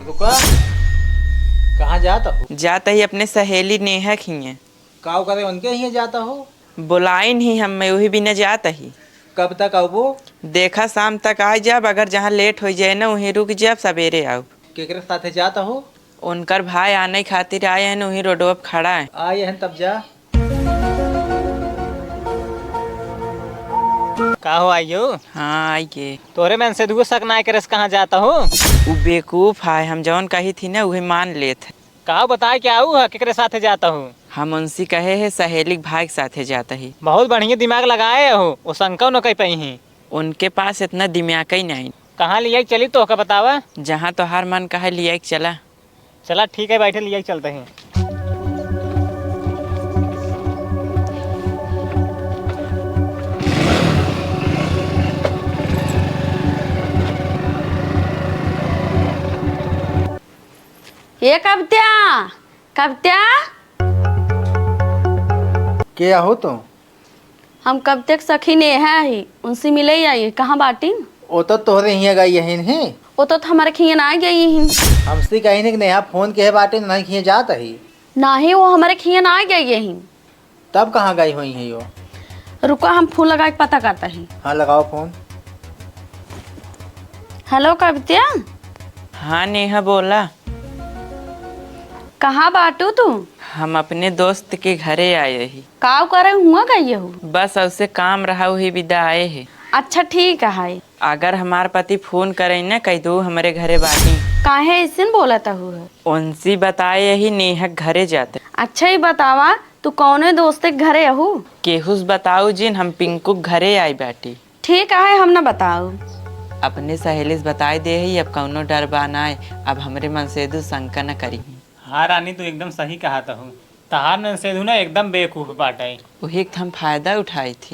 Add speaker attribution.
Speaker 1: रुका। कहाँ जाता हो?
Speaker 2: जाता ही अपने सहेली नेहा खिए।
Speaker 1: काव करे उनके ही जाता हो?
Speaker 2: बुलाई नहीं हम, मैं वही बिना जाता ही।
Speaker 1: कब तक आओ?
Speaker 2: देखा शाम तक आ जाब, अगर जहाँ लेट हो जाए ना वहीं रुक जाब, सवेरे आओ।
Speaker 1: केकरे साथे जाता हो?
Speaker 2: उनकर भाई आने खातिर आए हैं, वहीं रोडवा पे खड़ा है।
Speaker 1: आए हैं तब जा। का हो आइयो?
Speaker 2: हाँ आइए।
Speaker 1: तोरे में से दुगो शक ना करे कहाँ जाता हो?
Speaker 2: वो बेवकूफ है, हम जौन कही थी ना वही मान लेते।
Speaker 1: का बताए क्या आऊ है केकरे साथे जाता हो?
Speaker 2: हम उनसे कहे है सहेली के भाई के साथे जाता ही।
Speaker 1: बहुत बढ़िया दिमाग लगाए हो, वो शंका न कह पाई ही।
Speaker 2: उनके पास इतना दिमाग ही नहीं।
Speaker 1: कहाँ लिया चली तो का बतावा।
Speaker 2: जहाँ तो हर मन कहे लिया चला।
Speaker 1: चला ठीक है, बैठे लिया चलते हैं।
Speaker 3: ये कविता कविता
Speaker 1: क्या हो तुम?
Speaker 3: हम कविता के सखी नेहा ही, उनसे मिले आइए। कहाँ बाटी?
Speaker 1: वो तो तोहरे हिया गई है।
Speaker 3: वो तो हमारे खियन आ गई ही।
Speaker 1: हमसे कहीं ने नया फोन के बाटे नहीं खिए जाता ही।
Speaker 3: नहीं, वो हमारे खियन आ गई ही।
Speaker 1: तब कहाँ गई हुई है यो?
Speaker 3: रुको, हम फोन लगा के पता करते हैं।
Speaker 1: हाँ लगाओ फोन।
Speaker 3: हेलो कविता,
Speaker 2: हाँ नेहा बोला।
Speaker 3: कहाँ बाटू तू?
Speaker 2: हम अपने दोस्त के घरे आए ही।
Speaker 3: काव करे हुआ गई हो?
Speaker 2: बस उससे काम रहा वही विदा आए है।
Speaker 3: अच्छा ठीक है।
Speaker 2: अगर हमार पति फोन करे न कह दो हमारे घरे बाटी।
Speaker 3: काहे ऐसे बोलता हूँ?
Speaker 2: उनसे बताए ही नेहा के घरे जाते।
Speaker 3: अच्छा ही बतावा, तू कौने दोस्त के घरे आहू?
Speaker 2: केहुस बताऊ जिन हम पिंकू के घरे आई बाटी।
Speaker 3: ठीक है, हम ना बताऊ।
Speaker 2: अपने सहेली से बताए दे ही, अब कौनो डर बानाए, अब हमरे मन से दू शंका न करी।
Speaker 1: हाँ रानी, तू एकदम सही कहा था हूँ। तहार न से ना एकदम बेवकूफ बाटे।
Speaker 2: वही हम फायदा उठाई थी।